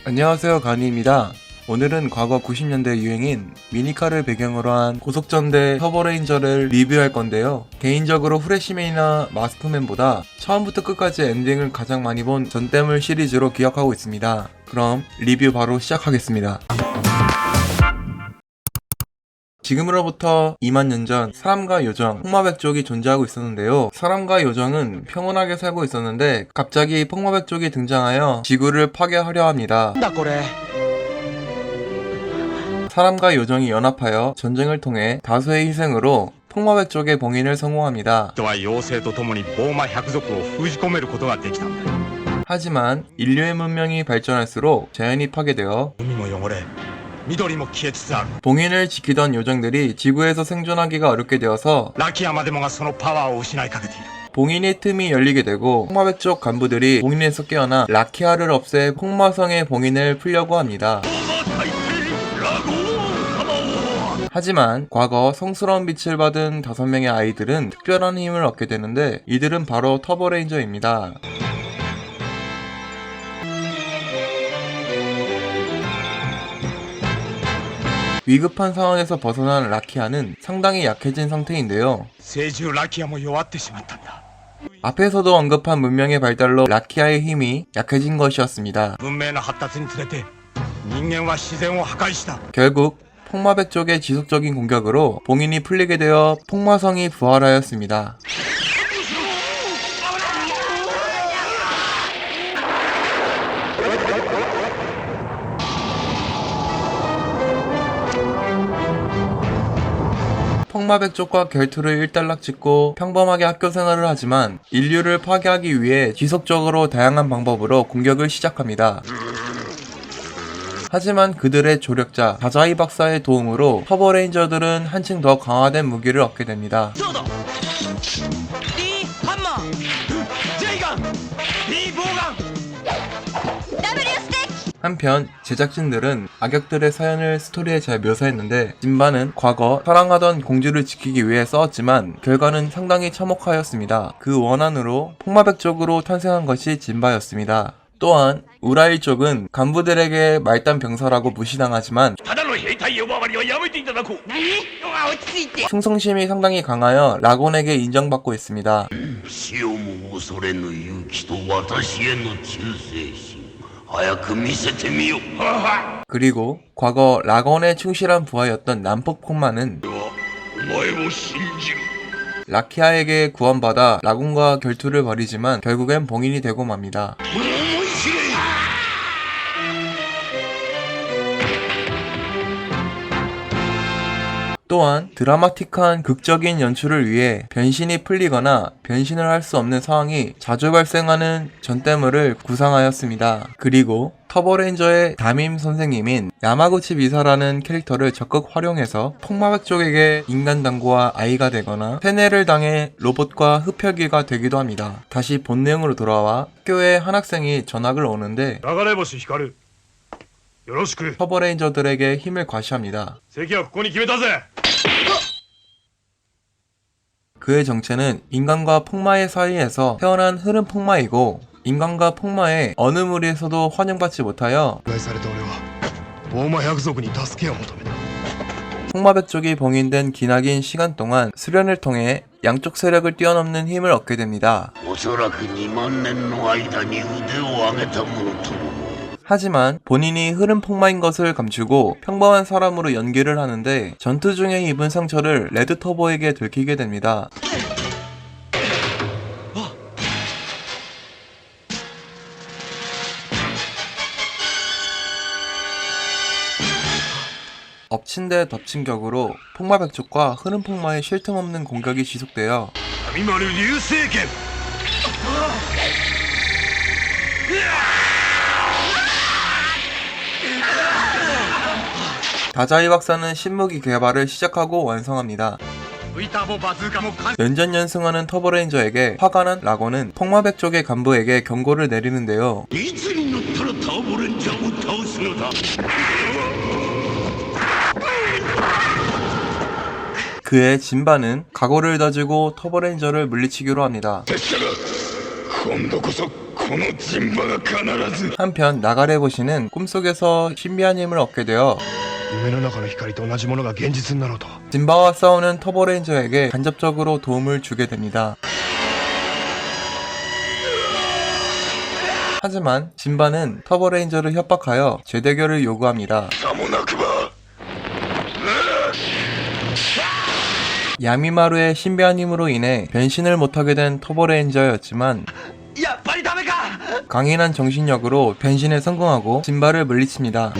안녕하세요, 가니입니다. 오늘은 과거 90년대 유행인 미니카를 배경으로 한 고속전대 터보레인저를 리뷰할 건데요. 개인적으로 후레쉬맨이나 마스크맨보다 처음부터 끝까지 엔딩을 가장 많이 본 전대물 시리즈로 기억하고 있습니다. 그럼 리뷰 바로 시작하겠습니다. 지금으로부터 2만 년 전 사람과 요정, 폭마백족이 존재하고 있었는데요. 사람과 요정은 평온하게 살고 있었는데 갑자기 폭마백족이 등장하여 지구를 파괴하려 합니다. 사람과 요정이 연합하여 전쟁을 통해 다수의 희생으로 폭마백족의 봉인을 성공합니다. 하지만 인류의 문명이 발전할수록 자연이 파괴되어 봉인을 지키던 요정들이 지구에서 생존하기가 어렵게 되어서 봉인의 틈이 열리게 되고 폭마백족 간부들이 봉인에서 깨어나 라키아를 없애 폭마성의 봉인을 풀려고 합니다. 하지만 과거 성스러운 빛을 받은 5명의 아이들은 특별한 힘을 얻게 되는데 이들은 바로 터보레인저입니다. 위급한 상황에서 벗어난 라키아는 상당히 약해진 상태인데요. 앞에서도 언급한 문명의 발달로 라키아의 힘이 약해진 것이었습니다. 결국 폭마백족의 지속적인 공격으로 봉인이 풀리게 되어 폭마성이 부활하였습니다. 폭마백족과 결투를 일단락 짓고 평범하게 학교 생활을 하지만 인류를 파괴하기 위해 지속적으로 다양한 방법으로 공격을 시작합니다. 하지만 그들의 조력자 다자이 박사의 도움으로 터보레인저들은 한층 더 강화된 무기를 얻게 됩니다. 한편 제작진들은 악역들의 사연을 스토리에 잘 묘사했는데 진바는 과거 사랑하던 공주를 지키기 위해 싸웠지만 결과는 상당히 참혹하였습니다. 그 원한으로 폭마백족으로 탄생한 것이 진바였습니다. 또한 우라일 쪽은 간부들에게 말단 병사라고 무시당하지만 충성심이 상당히 강하여 라곤에게 인정받고 있습니다. 그리고 과거 라곤의 충실한 부하였던 남폭폭마는 라키아에게 구원받아 라곤과 결투를 벌이지만 결국엔 봉인이 되고 맙니다. 또한 드라마틱한 극적인 연출을 위해 변신이 풀리거나 변신을 할 수 없는 상황이 자주 발생하는 전대물을 구상하였습니다. 그리고 터보레인저의 담임 선생님인 야마구치 미사라는 캐릭터를 적극 활용해서 폭마백족에게 인간 당구와 아이가 되거나 세뇌를 당해 로봇과 흡혈귀가 되기도 합니다. 다시 본 내용으로 돌아와 학교에 한 학생이 전학을 오는데 터보레인저들에게 힘을 과시합니다. 그의 정체는 인간과 폭마의 사이에서 태어난 흐름 폭마이고 인간과 폭마의 어느 무리에서도 환영받지 못하여 폭마백족이 봉인된 기나긴 시간 동안 수련을 통해 양쪽 세력을 뛰어넘는 힘을 얻게 됩니다. 하지만 본인이 흐름 폭마인 것을 감추고 평범한 사람으로 연기를 하는데 전투 중에 입은 상처를 레드 터보에게 들키게 됩니다. 엎친 데 덮친 격으로 폭마백족과 흐름 폭마의 쉴 틈 없는 공격이 지속되어 다자이 박사는 신무기 개발을 시작하고 완성합니다. 연전연승하는 터보레인저에게 화가 난 라곤은 폭마백족의 간부에게 경고를 내리는데요. 그의 진바는 각오를 다지고 터보레인저를 물리치기로 합니다. 한편 나가레보시는 꿈속에서 신비한 힘을 얻게 되어 夢の中の光と同じものが現実になろうと 진바와 싸우는 터보레인저에게 간접적으로 도움을 주게 됩니다. 하지만 진바는 터보레인저를 협박하여 재대결을 요구합니다. 야미마루의 신비한 힘으로 인해 변신을 못하게 된 터보레인저였지만 강인한 정신력으로 변신에 성공하고 진바를 물리칩니다.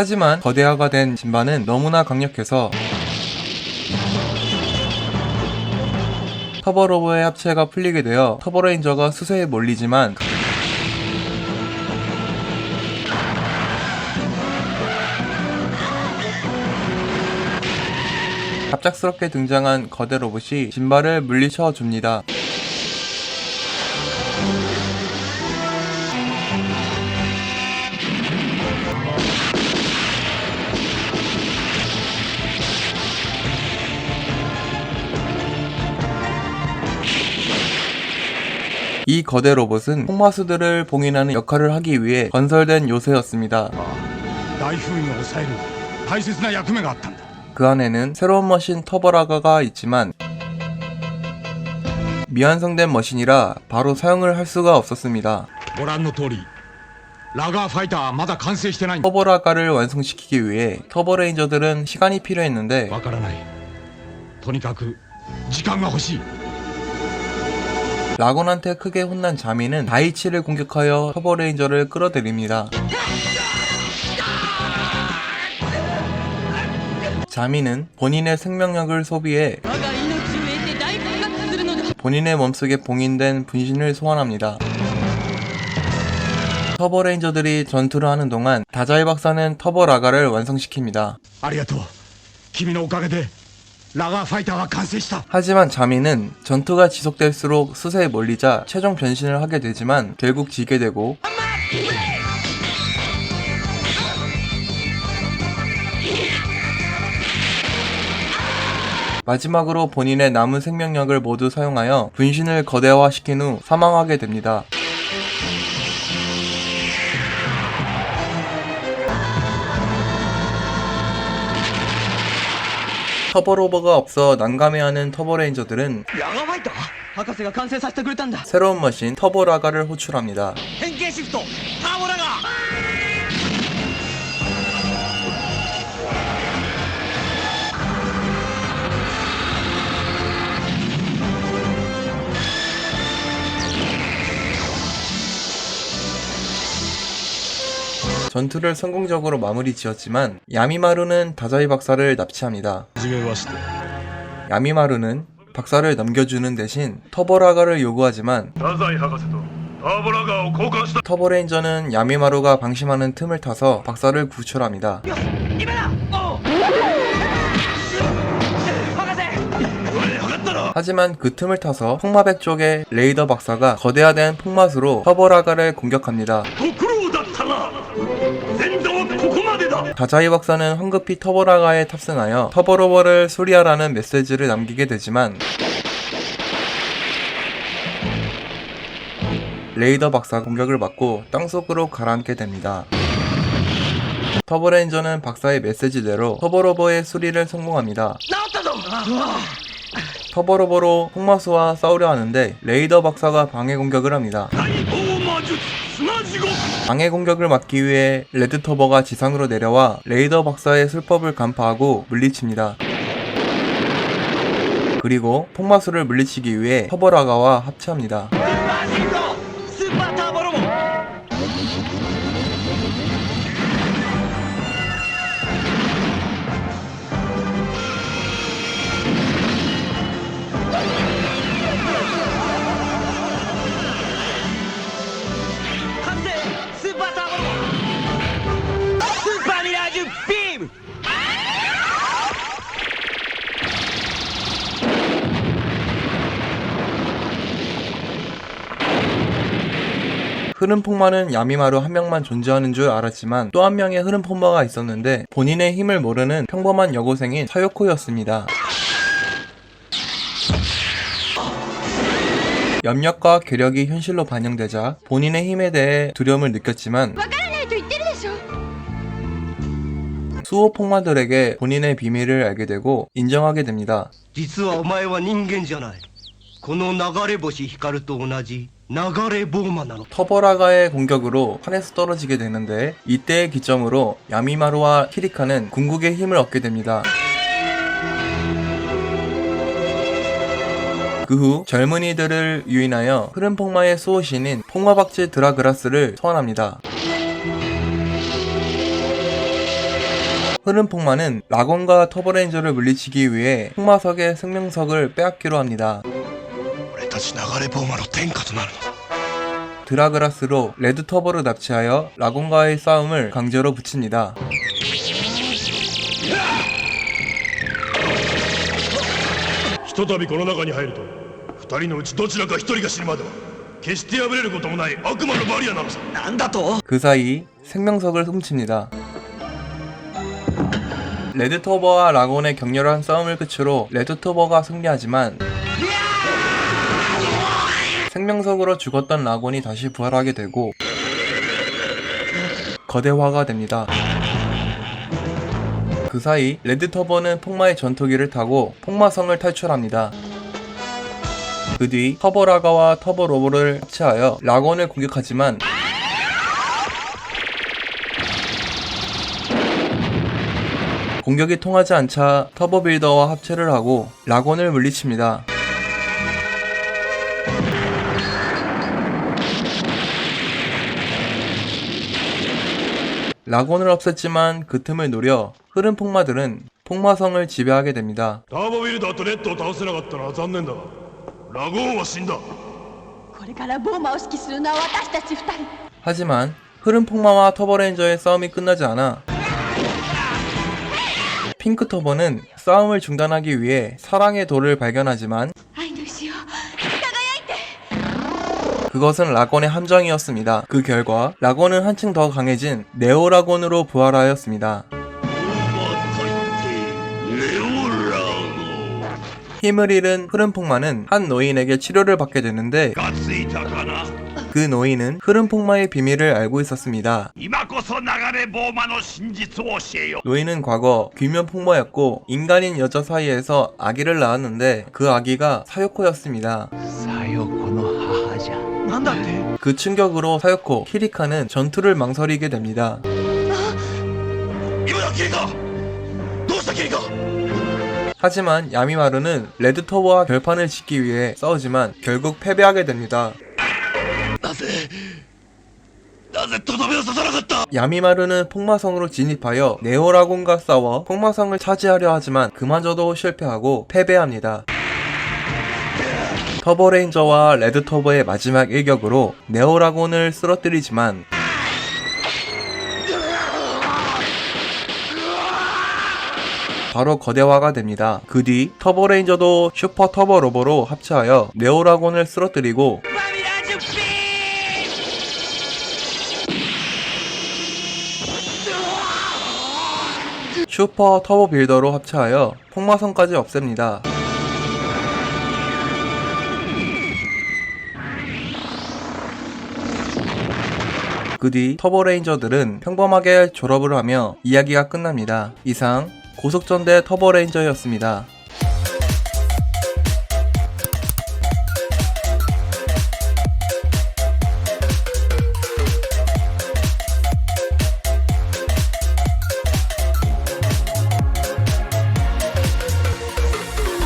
하지만 거대화가 된 진바는 너무나 강력해서 터보로보의 합체가 풀리게 되어 터보레인저가 수세에 몰리지만 갑작스럽게 등장한 거대 로봇이 진바를 물리쳐 줍니다. 이 거대 로봇은 폭마수들을 봉인하는 역할을 하기 위해 건설된 요새였습니다. 그 안에는 새로운 머신 터보라가가 있지만 미완성된 머신이라 바로 사용을 할 수가 없었습니다. 터보라가를 완성시키기 위해 터보레인저들은 시간이 필요했는데 라곤한테 크게 혼난 자미는 다이치를 공격하여 터보레인저를 끌어들입니다. 자미는 본인의 생명력을 소비해 본인의 몸속에 봉인된 분신을 소환합니다. 터보레인저들이 전투를 하는 동안 다자이 박사는 터보라가를 완성시킵니다. 하지만 자미는 전투가 지속될수록 수세에 몰리자 최종 변신을 하게 되지만 결국 지게 되고 마지막으로 본인의 남은 생명력을 모두 사용하여 분신을 거대화시킨 후 사망하게 됩니다. 터보로버가 없어 난감해하는 터보레인저들은 새로운 머신 터보라가를 호출합니다. 전투를 성공적으로 마무리 지었지만 야미마루는 다자이 박사를 납치합니다. 야미마루는 박사를 넘겨주는 대신 터보라가를 요구하지만 터보레인저는 야미마루가 방심하는 틈을 타서 박사를 구출합니다. 하지만 그 틈을 타서 폭마백 쪽의 레이더 박사가 거대화된 폭마수로 터보라가를 공격합니다. 다자이 박사는 황급히 터보라가에 탑승하여 터보로버를 수리하라는 메시지를 남기게 되지만 레이더 박사 공격을 받고 땅속으로 가라앉게 됩니다. 터보레인저는 박사의 메시지대로 터보로버의 수리를 성공합니다. 터보로버로 폭마수와 싸우려 하는데 레이더 박사가 방해 공격을 합니다. 방해 공격을 막기 위해 레드 터보가 지상으로 내려와 레이더 박사의 술법을 간파하고 물리칩니다. 그리고 폭마수를 물리치기 위해 터보라가와 합체합니다. 흐름폭마는 야미마루 한 명만 존재하는 줄 알았지만 또 한 명의 흐름폭마가 있었는데 본인의 힘을 모르는 평범한 여고생인 사요코였습니다. 염력과 괴력이 현실로 반영되자 본인의 힘에 대해 두려움을 느꼈지만 수호 폭마들에게 본인의 비밀을 알게 되고 인정하게 됩니다. 実はお前は人間じゃない。この流れ星光と同じ流れボーマなの。 터버라가의 공격으로 산에서 떨어지게 되는데 이때의 기점으로 야미마루와 키리카는 궁극의 힘을 얻게 됩니다. 그 후 젊은이들을 유인하여 흐름폭마의 수호신인 폭마박쥐 드라그라스를 소환합니다. 흐름폭마는 라곤과 터버레인저를 물리치기 위해 폭마석의 생명석을 빼앗기로 합니다. 俺たち流れボーマの天下となるのだ。 드라그라스로 레드 터버를 납치하여 라곤과의 싸움을 강제로 붙입니다. ひとたびこの中に入ると二人のうちどちらか一人が死ぬまでは決して破れることもない悪魔のバリアなのさ。なんだと？ 그 사이 생명석을 훔칩니다. 레드 터버와 라곤의 격렬한 싸움을 끝으로 레드 터버가 승리하지만 생명석으로 죽었던 라곤이 다시 부활하게 되고 거대화가 됩니다. 그 사이 레드 터버는 폭마의 전투기를 타고 폭마성을 탈출합니다. 그 뒤 터버라가와 터버로보를 합체하여 라곤을 공격하지만 공격이 통하지 않자 터버빌더와 합체를 하고 라곤을 물리칩니다. 라곤을 없앴지만 그 틈을 노려 흐름 폭마들은 폭마성을 지배하게 됩니다. ターボビルダーとレッドを倒せなかったのは残念だがラゴーンは死んだ。これからボーマを指揮するのは私たち二人。 하지만 흐름 폭마와 터버레인저의 싸움이 끝나지 않아 핑크 터버는 싸움을 중단하기 위해 사랑의 돌을 발견하지만 愛の石を輝いて。 그것은 라곤의 함정이었습니다. 그 결과 라곤은 한층 더 강해진 네오 라곤으로 부활하였습니다. 힘을 잃은 흐름 폭마는 한 노인에게 치료를 받게 되는데 그 노인은 흐름 폭마의 비밀을 알고 있었습니다. 노인은 과거 귀면 폭마였고 인간인 여자 사이에서 아기를 낳았는데 그 아기가 사요코였습니다. さよこの母じゃ。なんだって？ 그 충격으로 사요코, 키리카는 전투를 망설이게 됩니다. 今だキリカ、どうしたキリカ。 하지만 야미마루는 레드 터버와 결판을 짓기 위해 싸우지만 결국 패배하게 됩니다. なぜとどめを刺さなかった。 야미마루는 폭마성으로 진입하여 네오라곤과 싸워 폭마성을 차지하려 하지만 그마저도 실패하고 패배합니다. 터버레인저와 레드 터버의 마지막 일격으로 네오라곤을 쓰러뜨리지만 바로 거대화가 됩니다. 그 뒤 터버레인저도 슈퍼 터버로버로 합체하여 네오라곤을 쓰러뜨리고 슈퍼 터보 빌더로 합체하여 폭마성까지 없앱니다. 그 뒤 터보레인저들은 평범하게 졸업을 하며 이야기가 끝납니다. 이상 고속전대 터보레인저였습니다.